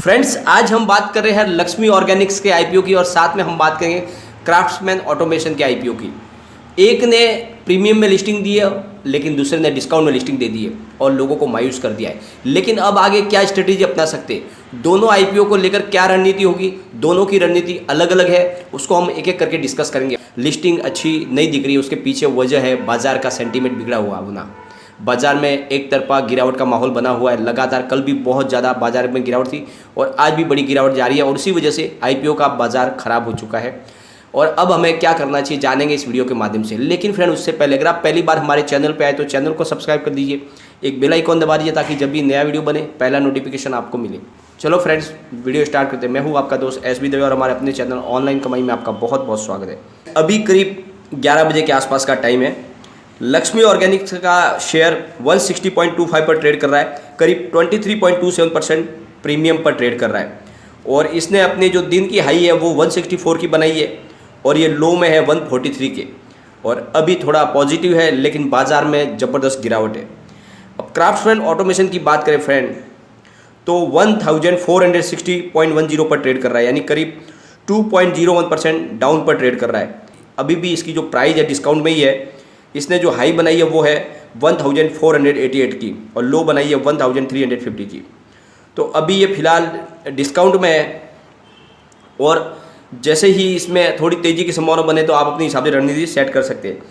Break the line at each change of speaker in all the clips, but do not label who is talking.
Friends, आज हम बात कर रहे हैं लक्ष्मी ऑर्गेनिक्स के आईपीओ की और साथ में हम बात करेंगे क्राफ्ट्समैन ऑटोमेशन के आईपीओ की। एक ने प्रीमियम में लिस्टिंग दी है लेकिन दूसरे ने डिस्काउंट में लिस्टिंग दे दी है और लोगों को मायूस कर दिया है। लेकिन अब आगे क्या स्ट्रेटेजी अपना सकते हैं, दोनों आईपीओ को लेकर क्या रणनीति होगी, दोनों की रणनीति अलग अलग है, उसको हम एक एक करके डिस्कस करेंगे। लिस्टिंग अच्छी नहीं दिख रही है, उसके पीछे वजह है बाजार का सेंटीमेंट बिगड़ा हुआ होना। बाजार में एक तरफा गिरावट का माहौल बना हुआ है लगातार। कल भी बहुत ज़्यादा बाजार में गिरावट थी और आज भी बड़ी गिरावट जारी है और उसी वजह से आईपीओ का बाजार खराब हो चुका है। और अब हमें क्या करना चाहिए जानेंगे इस वीडियो के माध्यम से। लेकिन फ्रेंड, उससे पहले अगर आप पहली बार हमारे चैनल पर आए तो चैनल को सब्सक्राइब कर दीजिए, एक बेल आइकॉन दबा दीजिए ताकि जब भी नया वीडियो बने पहला नोटिफिकेशन आपको मिले। चलो फ्रेंड्स, वीडियो स्टार्ट करते हैं। मैं हूँ आपका दोस्त एस बी दवे और हमारे अपने चैनल ऑनलाइन कमाई में आपका बहुत बहुत स्वागत है। अभी करीब 11 बजे के आसपास का टाइम है। लक्ष्मी ऑर्गेनिक्स का शेयर 160.25 पर ट्रेड कर रहा है, करीब 23.27% प्रीमियम पर ट्रेड कर रहा है और इसने अपनी जो दिन की हाई है वो 164 की बनाई है और ये लो में है 143 के और अभी थोड़ा पॉजिटिव है लेकिन बाजार में ज़बरदस्त गिरावट है। अब क्राफ्ट्समैन ऑटोमेशन की बात करें फ्रेंड तो 1460.10 पर ट्रेड कर रहा है, यानी करीब 2.01% डाउन पर ट्रेड कर रहा है। अभी भी इसकी जो प्राइस है डिस्काउंट में ही है। इसने जो हाई बनाई है वो है 1488 की और लो बनाई है 1350 की। तो अभी ये फिलहाल डिस्काउंट में है और जैसे ही इसमें थोड़ी तेज़ी की संभावना बने तो आप अपने हिसाब से रणनीति सेट कर सकते हैं।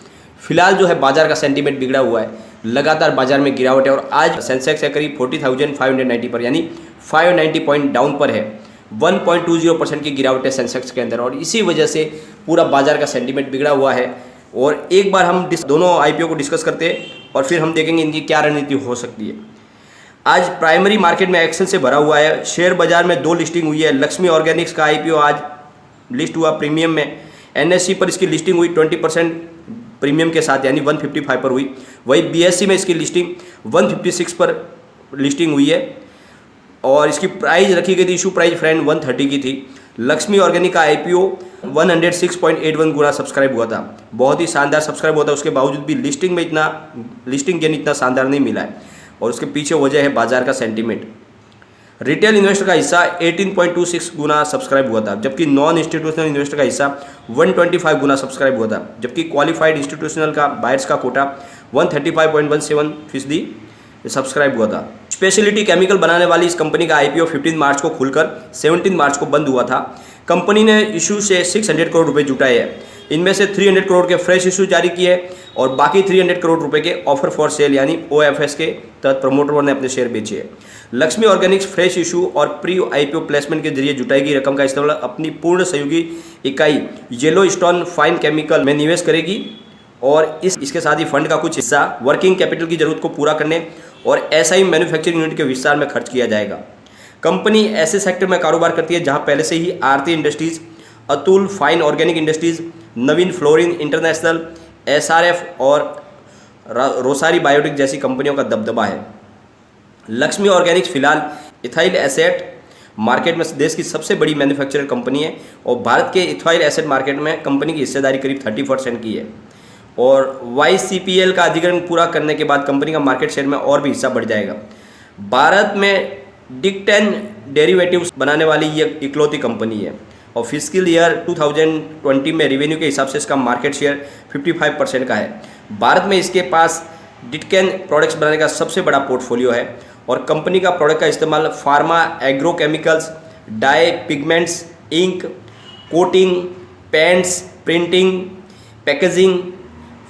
फिलहाल जो है बाजार का सेंटीमेंट बिगड़ा हुआ है, लगातार बाजार में गिरावट है और आज सेंसेक्स है करीब 40,590 पर, यानी 590 पॉइंट डाउन पर है। 1.20% की गिरावट है सेंसेक्स के अंदर और इसी वजह से पूरा बाजार का सेंटीमेंट बिगड़ा हुआ है। और एक बार हम दोनों आईपीओ को डिस्कस करते हैं और फिर हम देखेंगे इनकी क्या रणनीति हो सकती है। आज प्राइमरी मार्केट में एक्सेल से भरा हुआ है। शेयर बाजार में 2 लिस्टिंग हुई है। लक्ष्मी ऑर्गेनिक्स का आईपीओ आज लिस्ट हुआ प्रीमियम में। एनएससी पर इसकी लिस्टिंग हुई 20% प्रीमियम के साथ, यानी 155 पर हुई। वही बीएससी में इसकी लिस्टिंग 156 पर लिस्टिंग हुई है और इसकी प्राइस रखी गई थी, इशू प्राइस फ्रेंड 130 की थी। लक्ष्मी ऑर्गेनिक का आईपीओ 106.81 गुना सब्सक्राइब हुआ था, बहुत ही शानदार सब्सक्राइब हुआ था। उसके बावजूद भी लिस्टिंग गेन इतना शानदार नहीं मिला है और उसके पीछे वजह है बाजार का सेंटीमेंट। रिटेल इन्वेस्टर का हिस्सा 18.26 गुना सब्सक्राइब हुआ था, जबकि नॉन इंस्टीट्यूशनल इन्वेस्टर का हिस्सा 125 गुना सब्सक्राइब हुआ था, जबकि क्वालिफाइड इंस्टीट्यूशनल का बायर्स का कोटा 135.17% सब्सक्राइब हुआ था। स्पेशलिटी केमिकल बनाने वाली इस कंपनी का आईपीओ 15 मार्च को खुलकर 17 मार्च को बंद हुआ था। कंपनी ने इशू से 600 करोड़ रुपए जुटाए हैं। इनमें से 300 करोड़ के फ्रेश इशू जारी किए और बाकी 300 करोड़ रुपए के ऑफर फॉर सेल यानी ओएफएस के तहत प्रमोटरों ने अपने शेयर बेचे हैं। लक्ष्मी ऑर्गेनिक्स फ्रेश इशू और प्री आईपीओ प्लेसमेंट के जरिए जुटाई गई रकम का इस्तेमाल अपनी पूर्ण सहयोगी इकाई येलो स्टोन फाइन केमिकल में निवेश करेगी और इसके साथ ही फंड का कुछ हिस्सा वर्किंग कैपिटल की जरूरत को पूरा करने और एसआई मैन्युफैक्चरिंग यूनिट के विस्तार में खर्च किया जाएगा। कंपनी ऐसे सेक्टर में कारोबार करती है जहां पहले से ही Aarti industries, Atul fine organic industries, Navin fluorine international, SRF और रोसारी बायोटेक जैसी कंपनियों का दबदबा है। लक्ष्मी ऑर्गेनिक्स फिलहाल इथाइल एसेट मार्केट में देश की सबसे बड़ी मैन्युफैक्चरर कंपनी है और भारत के इथाइल एसेट मार्केट में कंपनी की हिस्सेदारी करीब 30% की है और YCPL का अधिग्रहण पूरा करने के बाद कंपनी का मार्केट शेयर में और भी हिस्सा बढ़ जाएगा। भारत में डिक-10 डेरिवेटिव्स बनाने वाली ये इकलौती कंपनी है और फिस्कल ईयर 2020 में रेवेन्यू के हिसाब से इसका मार्केट शेयर 55% का है। भारत में इसके पास डिक-10 प्रोडक्ट्स बनाने का सबसे बड़ा पोर्टफोलियो है और कंपनी का प्रोडक्ट का इस्तेमाल pharma, agrochemicals, dye, pigments, ink, coating, paints, printing, packaging,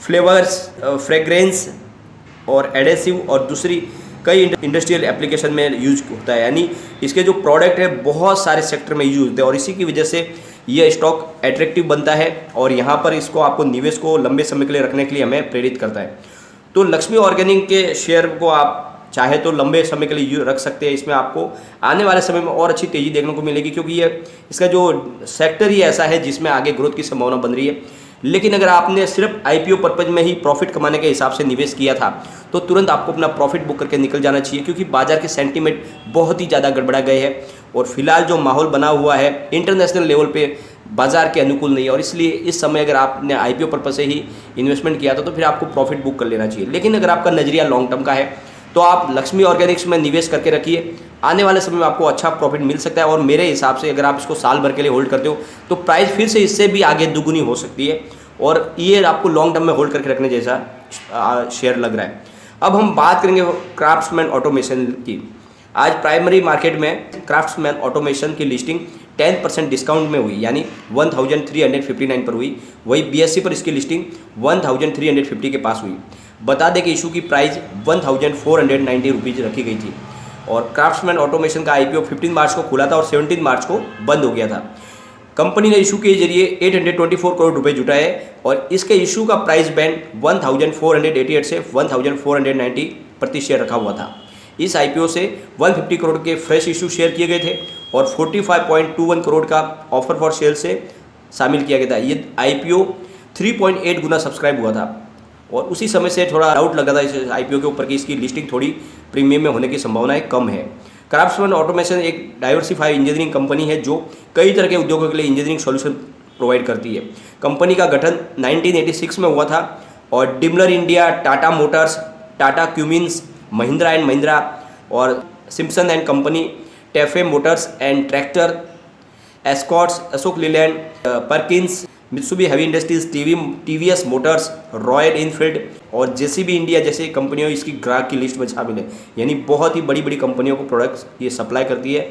flavours, fragrance और एडेसिव और दूसरी कई इंडस्ट्रियल एप्लीकेशन में यूज होता है। यानी इसके जो प्रोडक्ट है बहुत सारे सेक्टर में यूज होते हैं और इसी की वजह से ये स्टॉक एट्रैक्टिव बनता है और यहाँ पर इसको आपको निवेश को लंबे समय के लिए रखने के लिए हमें प्रेरित करता है। तो लक्ष्मी ऑर्गेनिक के शेयर को आप चाहे तो लंबे समय के लिए रख सकते हैं। इसमें आपको आने वाले समय में और अच्छी तेज़ी देखने को मिलेगी क्योंकि ये इसका जो सेक्टर ही ऐसा है जिसमें आगे ग्रोथ की संभावना बन रही है। लेकिन अगर आपने सिर्फ आईपीओ पर्पज में ही प्रॉफिट कमाने के हिसाब से निवेश किया था तो तुरंत आपको अपना प्रॉफिट बुक करके निकल जाना चाहिए क्योंकि बाजार के सेंटीमेंट बहुत ही ज़्यादा गड़बड़ा गए हैं और फिलहाल जो माहौल बना हुआ है इंटरनेशनल लेवल पे बाजार के अनुकूल नहीं है और इसलिए इस समय अगर आपने आईपीओ पर्पज से ही इन्वेस्टमेंट किया था तो फिर आपको प्रॉफिट बुक कर लेना चाहिए। लेकिन अगर आपका नज़रिया लॉन्ग टर्म का है तो आप लक्ष्मी ऑर्गेनिक्स में निवेश करके रखिए, आने वाले समय में आपको अच्छा प्रॉफिट मिल सकता है। और मेरे हिसाब से अगर आप इसको साल भर के लिए होल्ड करते हो तो प्राइस फिर से इससे भी आगे दुगुनी हो सकती है, और ये आपको लॉन्ग टर्म में होल्ड करके रखने जैसा शेयर लग रहा है। अब हम बात करेंगे क्राफ्ट्समैन ऑटोमेशन की। आज प्राइमरी मार्केट में क्राफ्ट्समैन ऑटोमेशन की लिस्टिंग 10% डिस्काउंट में हुई, यानी 1359 पर हुई। वही BSE पर इसकी लिस्टिंग 1350 के पास हुई। बता दें कि इशू की प्राइस 1490 रुपीज़ रखी गई थी, और क्राफ्ट्समैन ऑटोमेशन का IPO 15 मार्च को खुला था और 17 मार्च को बंद हो गया था। कंपनी ने इशू के जरिए 824 करोड़ रुपए जुटाए, और इसके इशू का प्राइस बैंड 1488 से 1490 प्रति शेयर रखा हुआ था। इस IPO से 150 करोड़ के फ्रेश इशू शेयर किए गए थे और 45.21 करोड़ का ऑफर फॉर सेल से शामिल किया गया था। ये IPO 3.8 गुना सब्सक्राइब हुआ था, और उसी समय से थोड़ा डाउट लगा था इस IPO के ऊपर कि इसकी लिस्टिंग थोड़ी प्रीमियम में होने की संभावनाएं कम है। क्राफ्ट्समैन ऑटोमेशन एक डाइवर्सिफाइड इंजीनियरिंग कंपनी है जो कई तरह के उद्योगों के लिए इंजीनियरिंग सॉल्यूशन प्रोवाइड करती है। कंपनी का गठन 1986 में हुआ था, और Daimler India, Tata motors, Tata Cummins, Mahindra and Mahindra और Simpson and company, TAFE motors and tractor, Escorts, Ashok Leyland, Perkins, Mitsubishi heavy industries, TVS motors, royal Enfield और JCB इंडिया जैसे कंपनियों इसकी ग्राहक की लिस्ट में शामिल है। यानी बहुत ही बड़ी बड़ी कंपनियों को प्रोडक्ट्स ये सप्लाई करती है,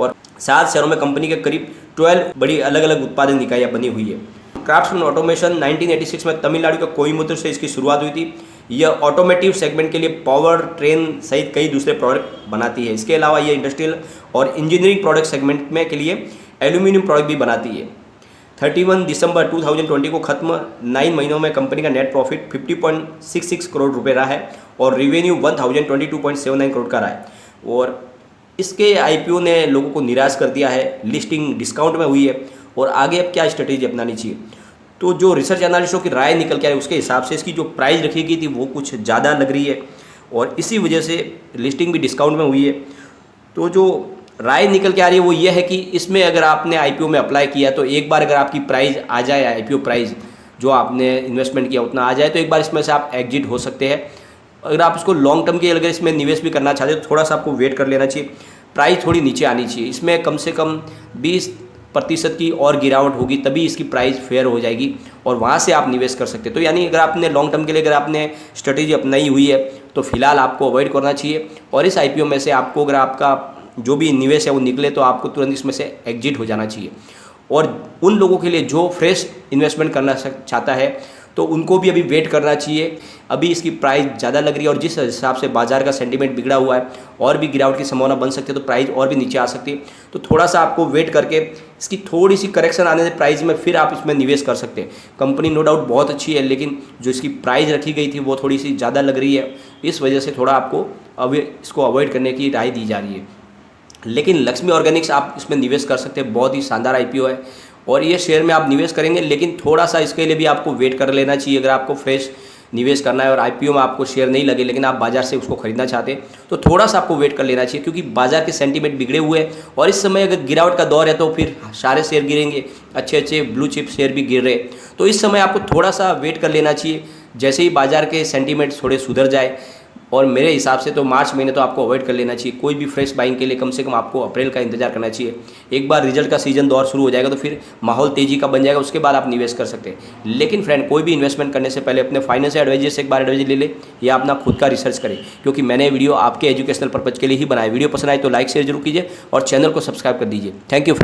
और 7 शहरों में कंपनी के करीब 12 बड़ी अलग अलग उत्पादन इकाइयाँ बनी हुई है। क्राफ्ट्समैन ऑटोमेशन 1986 में तमिलनाडु के कोयम्बटूर से इसकी शुरुआत हुई थी। यह ऑटोमेटिव सेगमेंट के लिए पावर ट्रेन सहित कई दूसरे प्रोडक्ट बनाती है। इसके अलावा यह इंडस्ट्रियल और इंजीनियरिंग प्रोडक्ट सेगमेंट में के लिए एल्यूमिनियम प्रोडक्ट भी बनाती है। 31 दिसंबर 2020 को खत्म 9 महीनों में कंपनी का नेट प्रॉफिट 50.66 करोड़ रुपए रहा है, और रेवेन्यू 1022.79 करोड़ का रहा है। और इसके IPO ने लोगों को निराश कर दिया है, लिस्टिंग डिस्काउंट में हुई है, और आगे अब क्या स्ट्रेटेजी अपनानी चाहिए। तो जो रिसर्च एनालिस्टों की राय निकल के आई उसके हिसाब से इसकी जो प्राइस रखी गई थी वो कुछ ज़्यादा लग रही है, और इसी वजह से लिस्टिंग भी डिस्काउंट में हुई है। तो जो राय निकल के आ रही है वो ये है कि इसमें अगर आपने IPO में अप्लाई किया तो एक बार अगर आपकी प्राइस आ जाए, IPO प्राइस जो आपने इन्वेस्टमेंट किया उतना आ जाए, तो एक बार इसमें से आप एग्जिट हो सकते हैं। अगर आप इसको लॉन्ग टर्म के अगर इसमें निवेश भी करना चाहते हैं तो थोड़ा सा आपको वेट कर लेना चाहिए, प्राइस थोड़ी नीचे आनी चाहिए। इसमें कम से कम 20% की और गिरावट होगी, तभी इसकी प्राइस फेयर हो जाएगी, और वहाँ से आप निवेश कर सकते हैं। तो यानी अगर आपने लॉन्ग टर्म के लिए अगर आपने स्ट्रेटेजी अपनाई हुई है तो फिलहाल आपको अवॉइड करना चाहिए, और इस IPO में से आपको अगर आपका जो भी निवेश है वो निकले तो आपको तुरंत इसमें से एग्जिट हो जाना चाहिए। और उन लोगों के लिए जो फ्रेश इन्वेस्टमेंट करना चाहता है तो उनको भी अभी वेट करना चाहिए। अभी इसकी प्राइस ज़्यादा लग रही है, और जिस हिसाब से बाजार का सेंटीमेंट बिगड़ा हुआ है और भी गिरावट की संभावना बन सकती है, तो प्राइस और भी नीचे आ सकती है। तो थोड़ा सा आपको वेट करके इसकी थोड़ी सी करेक्शन आने से प्राइस में फिर आप इसमें निवेश कर सकते हैं। कंपनी नो डाउट बहुत अच्छी है, लेकिन जो इसकी प्राइस रखी गई थी वो थोड़ी सी ज़्यादा लग रही है, इस वजह से थोड़ा आपको अभी इसको अवॉइड करने की राय दी जा रही है। लेकिन लक्ष्मी ऑर्गेनिक्स आप इसमें निवेश कर सकते हैं, बहुत ही शानदार IPO है, और ये शेयर में आप निवेश करेंगे, लेकिन थोड़ा सा इसके लिए भी आपको वेट कर लेना चाहिए। अगर आपको फ्रेश निवेश करना है और IPO में आपको शेयर नहीं लगे, लेकिन आप बाजार से उसको खरीदना चाहते हैं, तो थोड़ा सा आपको वेट कर लेना चाहिए, क्योंकि बाजार के सेंटीमेंट बिगड़े हुए हैं, और इस समय अगर गिरावट का दौर है तो फिर सारे शेयर गिरेंगे, अच्छे अच्छे ब्लू चिप शेयर भी गिर रहे। तो इस समय आपको थोड़ा सा वेट कर लेना चाहिए, जैसे ही बाजार के सेंटीमेंट थोड़े सुधर जाए। और मेरे हिसाब से तो मार्च महीने तो आपको अवॉइड कर लेना चाहिए। कोई भी फ्रेश बाइंग के लिए कम से कम आपको अप्रैल का इंतजार करना चाहिए। एक बार रिजल्ट का सीजन दौर शुरू हो जाएगा तो फिर माहौल तेजी का बन जाएगा, उसके बाद आप निवेश कर सकते हैं। लेकिन फ्रेंड, कोई भी इन्वेस्टमेंट करने से पहले अपने फाइनेंशियल एडवाइजर से एक बार एडवाइजर ले ले, या अपना खुद का रिसर्च करें, क्योंकि मैंने वीडियो आपके एजुकेशनल पर्पज के लिए ही बनाया। वीडियो पसंद आए तो लाइक शेयर जरूर कीजिए और चैनल को सब्सक्राइब कर दीजिए। Thank you friend.